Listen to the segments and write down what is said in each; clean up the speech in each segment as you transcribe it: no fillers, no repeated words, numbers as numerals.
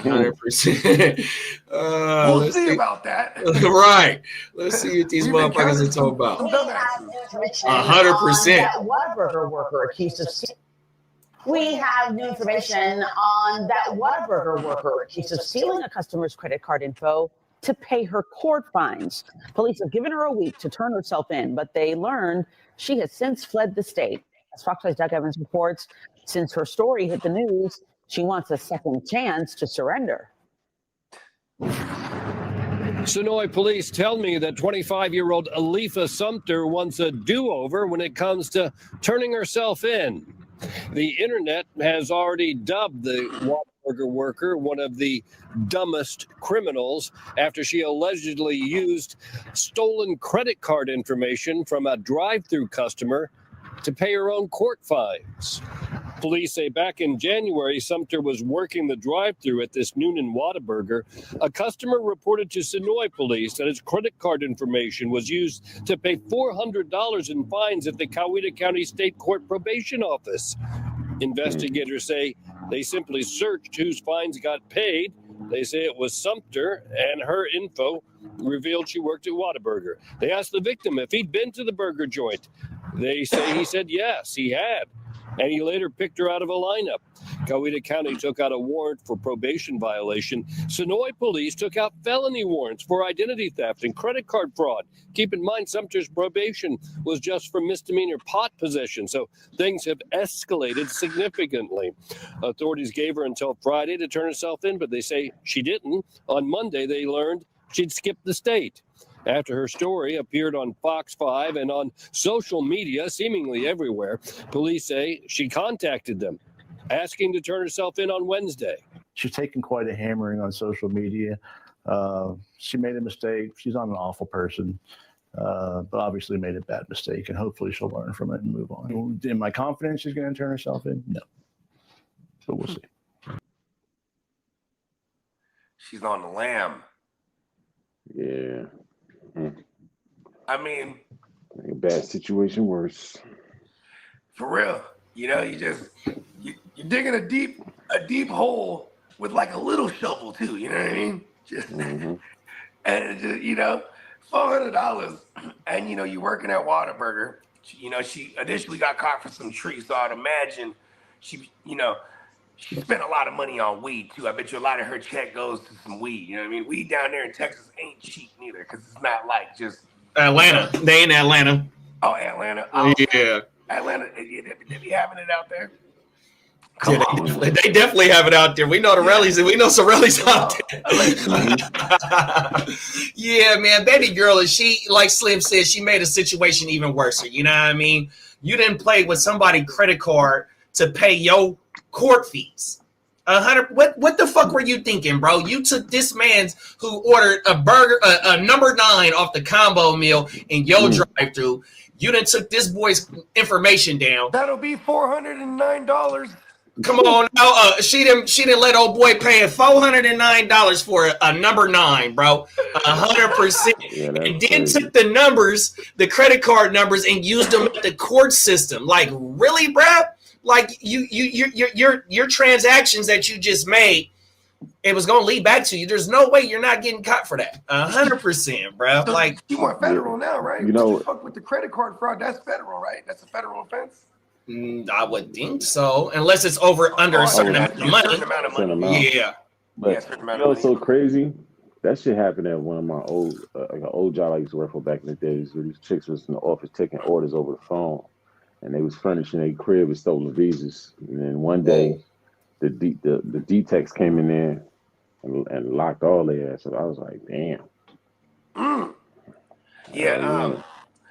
100%. We'll see about that. Right. Let's see what these motherfuckers are talking about. 100%. WhataBurger worker accused of stealing. We have new information on that WhataBurger worker accused of stealing a customer's credit card info to pay her court fines. Police have given her a week to turn herself in, but they learned she has since fled the state. As Fox 5's Doug Evans reports, since her story hit the news, she wants a second chance to surrender. Sonoy police tell me that 25-year-old Alifa Sumter wants a do-over when it comes to turning herself in. The internet has already dubbed the WhataBurger worker one of the dumbest criminals after she allegedly used stolen credit card information from a drive-through customer to pay her own court fines. Police say back in January, Sumter was working the drive-thru at this Noonan WhataBurger. A customer reported to Sonoy police that his credit card information was used to pay $400 in fines at the Coweta County State Court Probation Office. Investigators say they simply searched whose fines got paid. They say it was Sumter, and her info revealed she worked at WhataBurger. They asked the victim if he'd been to the burger joint. They say he said yes, he had. And he later picked her out of a lineup. Coweta County took out a warrant for probation violation. Sonoy police took out felony warrants for identity theft and credit card fraud. Keep in mind, Sumter's probation was just for misdemeanor pot possession, so things have escalated significantly. Authorities gave her until Friday to turn herself in, but they say she didn't. On Monday, they learned she'd skipped the state. After her story appeared on Fox 5 and on social media, seemingly everywhere, police say she contacted them, asking to turn herself in on Wednesday. She's taken quite a hammering on social media. She made a mistake. She's not an awful person, but obviously made a bad mistake, and hopefully she'll learn from it and move on. Am I confident she's going to turn herself in? No. But we'll see. She's on the lam. Yeah. I mean, make a bad situation worse. For real, you're digging a deep hole with like a little shovel too. You know what I mean? And $400, and you're working at WhataBurger. She initially got caught for some trees, so I'd imagine she spent a lot of money on weed too. I bet you a lot of her check goes to some weed. You know what I mean? Weed down there in Texas ain't cheap neither, because it's not like just Atlanta. They in Atlanta. Oh, Atlanta. Oh, yeah. Atlanta. They be having it out there. They definitely have it out there. We know the rallies, and we know some rallies out there. Yeah, man. Baby girl, and she, like Slim said, she made a situation even worse. You know what I mean? You didn't play with somebody's credit card to pay your court fees. 100. What the fuck were you thinking, bro? You took this man's who ordered a burger, a number 9 off the combo meal in your drive-thru. You done took this boy's information down. That'll be $409. Come on, now. She didn't let old boy pay $409 for a number 9, bro. 100%. Yeah, and then took the numbers, the credit card numbers, and used them at the court system. Like, really, bro? Like your transactions that you just made, it was gonna lead back to you. There's no way you're not getting caught for that. 100%, bro. So like you want federal now, right? Fuck with the credit card fraud. That's federal, right? That's a federal offense. I would think so, unless it's under a certain amount of money. Yeah. But what's so crazy? That shit happened at one of my old job I used to work for back in the days, where these chicks was in the office taking orders over the phone. And they was furnishing a crib with stolen visas. And then one day, the D-Techs came in there and locked all their ass. So I was like, damn. Yeah.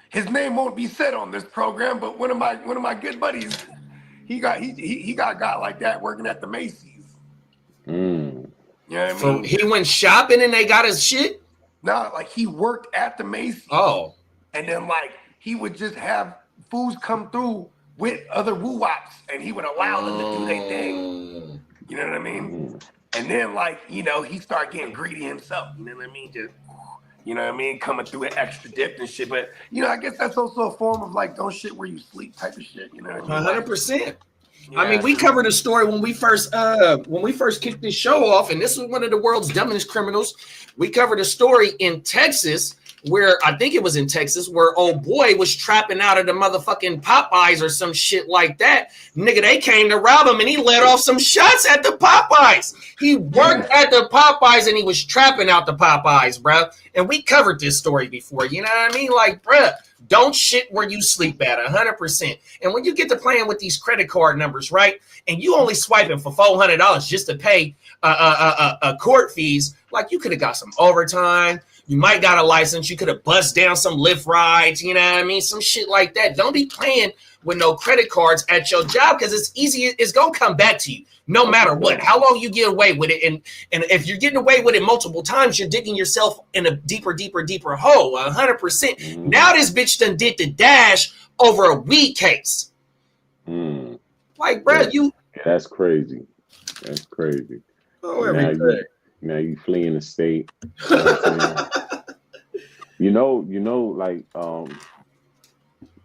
His name won't be said on this program, but one of my good buddies, he got like that working at the Macy's. You know what I mean? So he went shopping and they got his shit? No, like he worked at the Macy's. Oh. And then like he would just have fools come through with other woo-wops, and he would allow them to do their thing. You know what I mean? And then, like, he started getting greedy himself. You know what I mean? Just, coming through with extra dip and shit. But, I guess that's also a form of, like, don't shit where you sleep type of shit. You know what I mean? 100%. Yeah. I mean, we covered a story when we first kicked this show off, and this was one of the world's dumbest criminals. We covered a story in Texas where I think it was in Texas where old boy was trapping out of the motherfucking Popeyes or some shit like that. Nigga, they came to rob him and he let off some shots at the Popeyes. He worked at the Popeyes and he was trapping out the Popeyes, bro. And we covered this story before, you know what I mean? Like, bro, don't shit where you sleep at 100%. And when you get to playing with these credit card numbers, right? And you only swiping for $400 just to pay court fees, like you could have got some overtime. You might got a license. You could have bust down some Lyft rides. You know what I mean? Some shit like that. Don't be playing with no credit cards at your job because it's easy. It's going to come back to you no matter what. How long you get away with it. And if you're getting away with it multiple times, you're digging yourself in a deeper hole, 100%. Now this bitch done did the dash over a weed case. Like, bro, That's crazy. That's crazy. Oh, everything. Now you fleeing the state. You know, like, if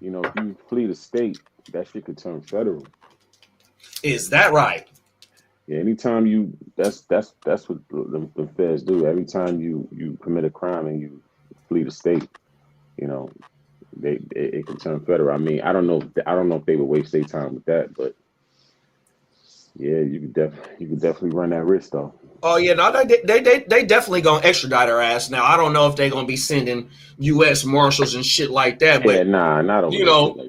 you flee the state, that shit could turn federal. Is that right? Yeah, anytime that's what the feds do. Every time you commit a crime and you flee the state, it can turn federal. I mean, I don't know if they would waste their time with that, but yeah, you could definitely run that risk though. Oh yeah, no, they definitely gonna extradite her ass. Now I don't know if they're gonna be sending U.S. Marshals and shit like that. But not like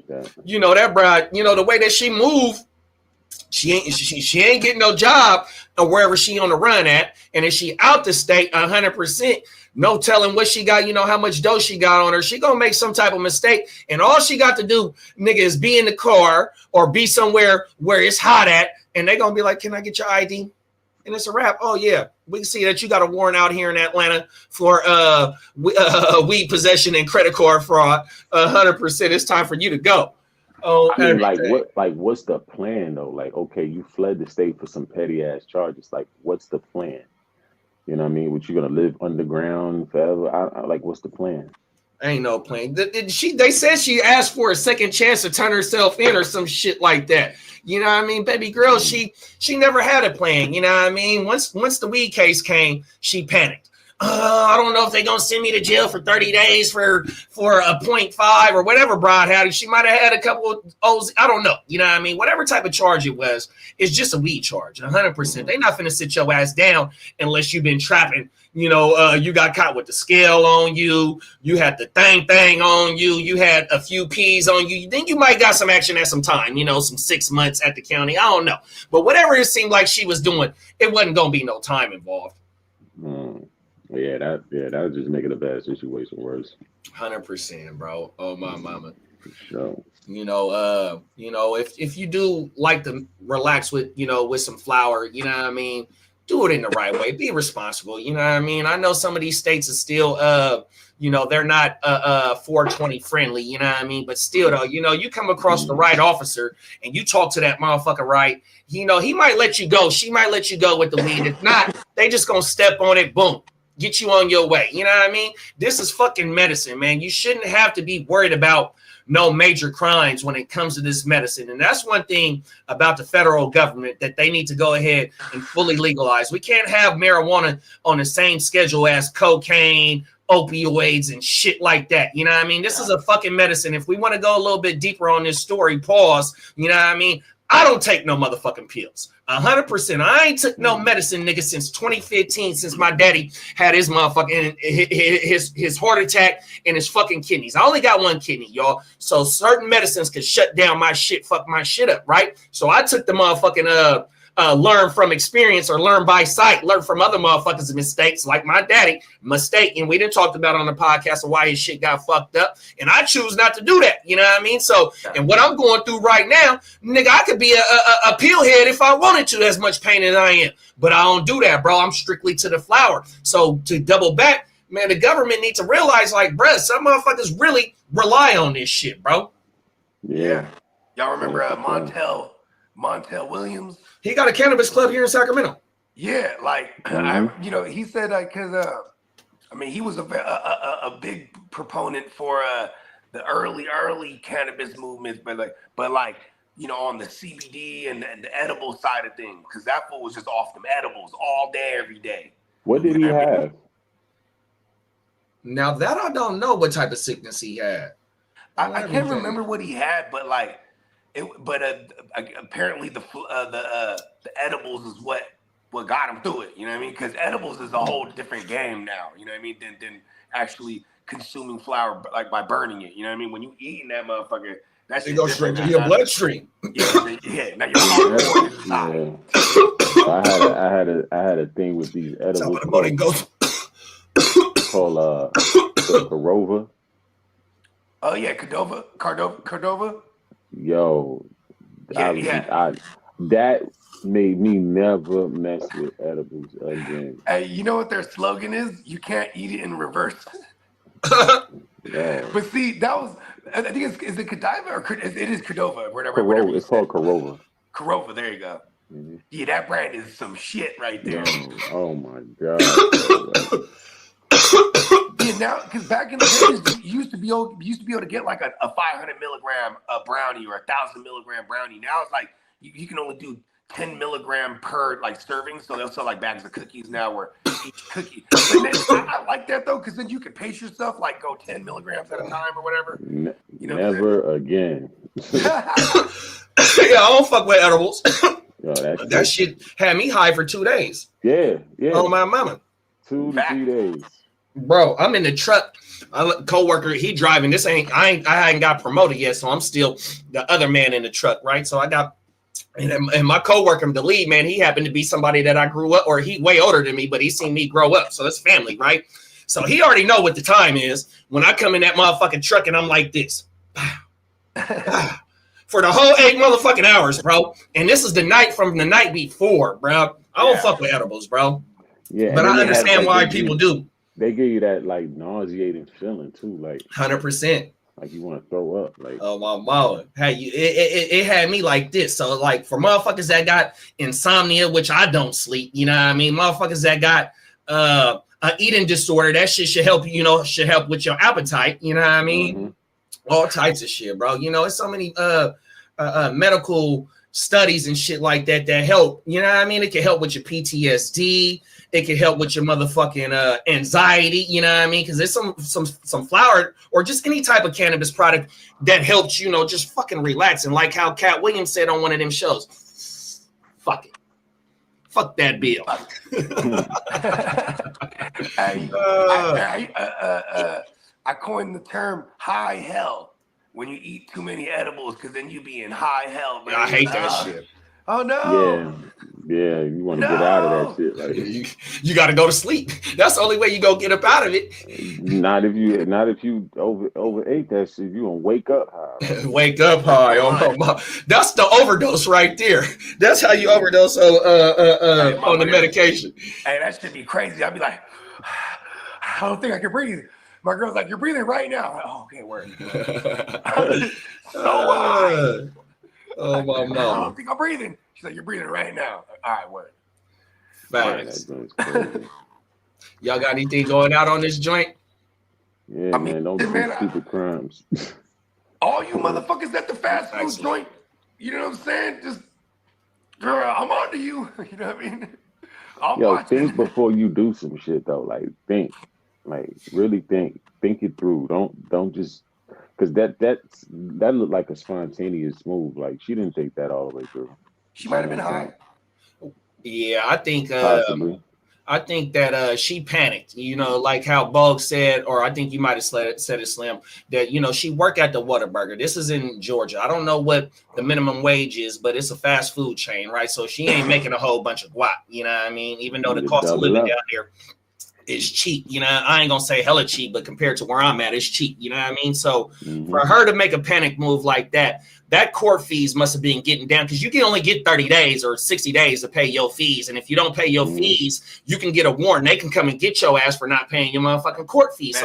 that. That bride, the way that she moved, she ain't getting no job or wherever she on the run at. And if she out the state 100%, no telling what she got, how much dough she got on her. She gonna make some type of mistake. And all she got to do, nigga, is be in the car or be somewhere where it's hot at. And they gonna be like, can I get your ID? And it's a wrap. Oh yeah, we can see that you got a warrant out here in Atlanta for weed possession and credit card fraud. 100%. It's time for you to go. Oh, I mean, what's the plan though? Like, okay, you fled the state for some petty ass charges. Like, what's the plan? You know what I mean? What, you gonna live underground forever? What's the plan? Ain't no plan. They said she asked for a second chance to turn herself in or some shit like that. You know what I mean? Baby girl, she never had a plan. You know what I mean? Once the weed case came, she panicked. I don't know if they're going to send me to jail for 30 days for a 0.5 or whatever Bride had. She might have had a couple of O's. I don't know. You know what I mean? Whatever type of charge it was, it's just a weed charge, 100%. They're not finna sit your ass down unless you've been trapping. You got caught with the scale on you. You had the thing on you. You had a few P's on you. Then you might got some action at some time, some 6 months at the county. I don't know. But whatever it seemed like she was doing, it wasn't going to be no time involved. Yeah, that would just make it a bad situation worse. 100%, bro. Oh my mama. For sure. If you do like to relax with some flour, you know what I mean, do it in the right way. Be responsible. You know what I mean? I know some of these states are still they're not 420 friendly, you know what I mean? But still though, you come across the right officer and you talk to that motherfucker right, he might let you go. She might let you go with the weed. If not, they just gonna step on it, boom. Get you on your way. You know what I mean? This is fucking medicine, man. You shouldn't have to be worried about no major crimes when it comes to this medicine. And that's one thing about the federal government that they need to go ahead and fully legalize. We can't have marijuana on the same schedule as cocaine, opioids, and shit like that. You know what I mean? This is a fucking medicine. If we want to go a little bit deeper on this story, pause. You know what I mean? I don't take no motherfucking pills. 100%. I ain't took no medicine, nigga, since 2015, since my daddy had his motherfucking his heart attack and his fucking kidneys. I only got one kidney, y'all. So certain medicines could shut down my shit, fuck my shit up, right? So I took the motherfucking learn from experience or learn by sight, learn from other motherfuckers' mistakes, like my daddy mistake. And we didn't talk about on the podcast of why his shit got fucked up. And I choose not to do that. You know what I mean? So, and what I'm going through right now, nigga, I could be a pillhead if I wanted to, as much pain as I am. But I don't do that, bro. I'm strictly to the flower. So to double back, man, the government needs to realize, like, bro, some motherfuckers really rely on this shit, bro. Yeah. Y'all remember Montel Williams? He got a cannabis club here in Sacramento. Yeah, like he said because he was a big proponent for the early cannabis movements, but on the CBD and the edible side of things, because that fool was just off them edibles all day, every day. What did he have? Now that I don't know what type of sickness he had. I can't remember what he had, but like, apparently the edibles is what got him through it. You know what I mean? Because edibles is a whole different game now. You know what I mean? Than actually consuming flour like by burning it. You know what I mean? When you eating that motherfucker, that's it goes straight to your bloodstream. Yeah. Now you're I had a thing with these edibles called Corova. Oh yeah, Cordova. Yo, that made me never mess with edibles again. Hey, you know what their slogan is? You can't eat it in reverse. Yeah. But see, that was, I think is it Godiva or it is Cordova, whatever. Corova. It's called Corova. Corova, there you go. Mm-hmm. Yeah, that brand is some shit right there. Oh my god. Yeah, now because back in the days, you used to be able to get like a 500 milligram brownie or 1,000 milligram brownie. Now it's like you can only do 10 milligram per like serving, so they'll sell like bags of cookies now where each cookie. But then, I like that though, because then you can pace yourself, like go 10 milligrams at a time or whatever. Never again. Yeah, I don't fuck with edibles. Yo, that shit had me high for 2 days. Yeah. Oh my mama. 2 to 3 days. Bro, I'm in the truck. Co-worker, he driving. I hadn't got promoted yet, so I'm still the other man in the truck, right? So I got, and my co-worker, the lead man, he happened to be somebody that I grew up, or he way older than me, but he seen me grow up. So that's family, right? So he already know what the time is when I come in that motherfucking truck and I'm like this. For the whole 8 motherfucking hours, bro. And this is the night from the night before, bro. I don't fuck with edibles, bro. Yeah, but I understand why people do. They give you that like nauseating feeling too, like 100%. Like you want to throw up, like oh my mama. Hey, it had me like this. So like for motherfuckers that got insomnia, which I don't sleep, you know what I mean? Motherfuckers that got an eating disorder, that shit should help should help with your appetite, you know what I mean? Mm-hmm. All types of shit, bro. It's so many medical studies and shit like that help, you know what I mean? It can help with your PTSD. It can help with your motherfucking anxiety, you know what I mean? Because there's some flower or just any type of cannabis product that helps, just fucking relax. And like how Cat Williams said on one of them shows, fuck it. Fuck that bill. I coined the term high hell when you eat too many edibles, because then you be in high hell. I hate that shit. Oh no. Yeah, you want to get out of that shit. Like you got to go to sleep. That's the only way you go get up out of it. Not if you overate that shit. You gonna wake up high. Wake up high. Oh my. That's the overdose right there. That's how you overdose on the medication. Hey, that should be crazy. I'd be like, I don't think I can breathe. My girl's like, you're breathing right now. Oh, okay, word. Oh my mom. I don't think I'm breathing. She's like, you're breathing right now. All right, word. Facts. Y'all got anything going out on this joint? Yeah, man, don't do stupid crimes. All you motherfuckers at the fast food joint, you know what I'm saying? Just, girl, I'm on to you. You know what I mean? Think before you do some shit though. Like think, like really think it through. Don't just. Because that looked like a spontaneous move. Like she didn't think that all the way through. She might have been high. Yeah, I think that she panicked. Like how Bog said, or I think you might have said it, Slim, that she worked at the WhataBurger. This is in Georgia. I don't know what the minimum wage is, but it's a fast food chain, right? So she ain't making a whole bunch of guap. You know what I mean? Even though the cost of living down here is cheap, I ain't gonna say hella cheap, but compared to where I'm at, it's cheap, you know what I mean? So for her to make a panic move like that court fees must have been getting down, because you can only get 30 days or 60 days to pay your fees, and if you don't pay your fees, you can get a warrant. They can come and get your ass for not paying your motherfucking court fees.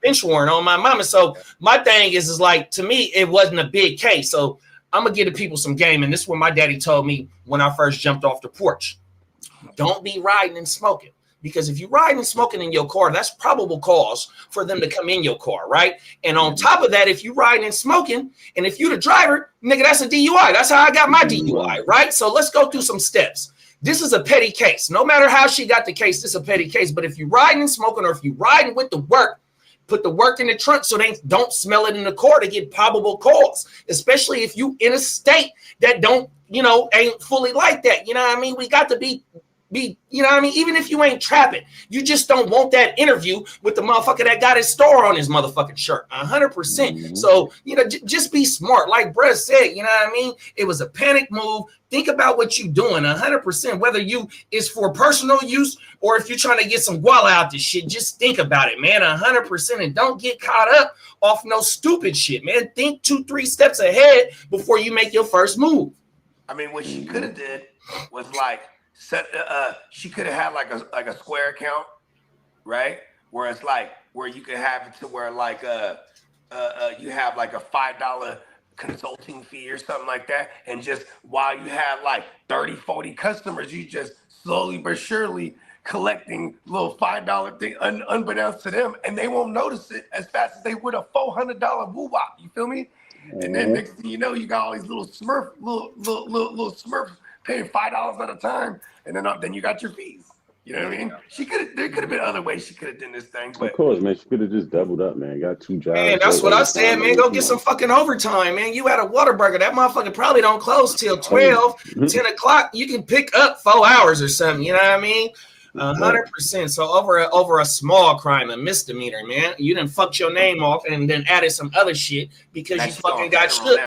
Bench warrant on my mama. So my thing is like, to me, it wasn't a big case. So I'm gonna give the people some game, and this is what my daddy told me when I first jumped off the porch. Don't be riding and smoking. Because if you're riding and smoking in your car, that's probable cause for them to come in your car, right? And on top of that, if you riding and smoking, and if you're the driver, nigga, that's a DUI. That's how I got my DUI, right? So let's go through some steps. This is a petty case. No matter how she got the case, this is a petty case. But if you're riding and smoking, or if you're riding with the work, put the work in the trunk so they don't smell it in the car to get probable cause, especially if you in a state that don't, ain't fully like that. You know what I mean? We got to be, you know what I mean? Even if you ain't trapping, you just don't want that interview with the motherfucker that got his store on his motherfucking shirt. 100%. So, just be smart. Like Brett said, you know what I mean? It was a panic move. Think about what you're doing 100%, whether you is for personal use or if you're trying to get some guala out this shit. Just think about it, man, 100%. And don't get caught up off no stupid shit, man. Think 2-3 steps ahead before you make your first move. I mean, what she could have did was she could have had like a Square account, right? Where it's where you could have it to where you have like a $5 consulting fee or something like that, and just while you have 30-40 customers, you just slowly but surely collecting little $5 thing unbeknownst to them, and they won't notice it as fast as they would a $400 woo-wop. You feel me? And then next thing you know, you got all these little Smurfs paying $5 at a time, and then you got your fees. You know what I mean? There could have been other ways she could have done this thing. But of course, man, she could have just doubled up, man. Got 2 jobs. Man, that's what I said, man. Go get some fucking overtime, man. You at a WhataBurger. That motherfucker probably don't close till 12, 10 o'clock. You can pick up 4 hours or something. You know what I mean? 100%. So over a small crime, a misdemeanor, man. You done fucked your name off and then added some other shit because you fucking got shook.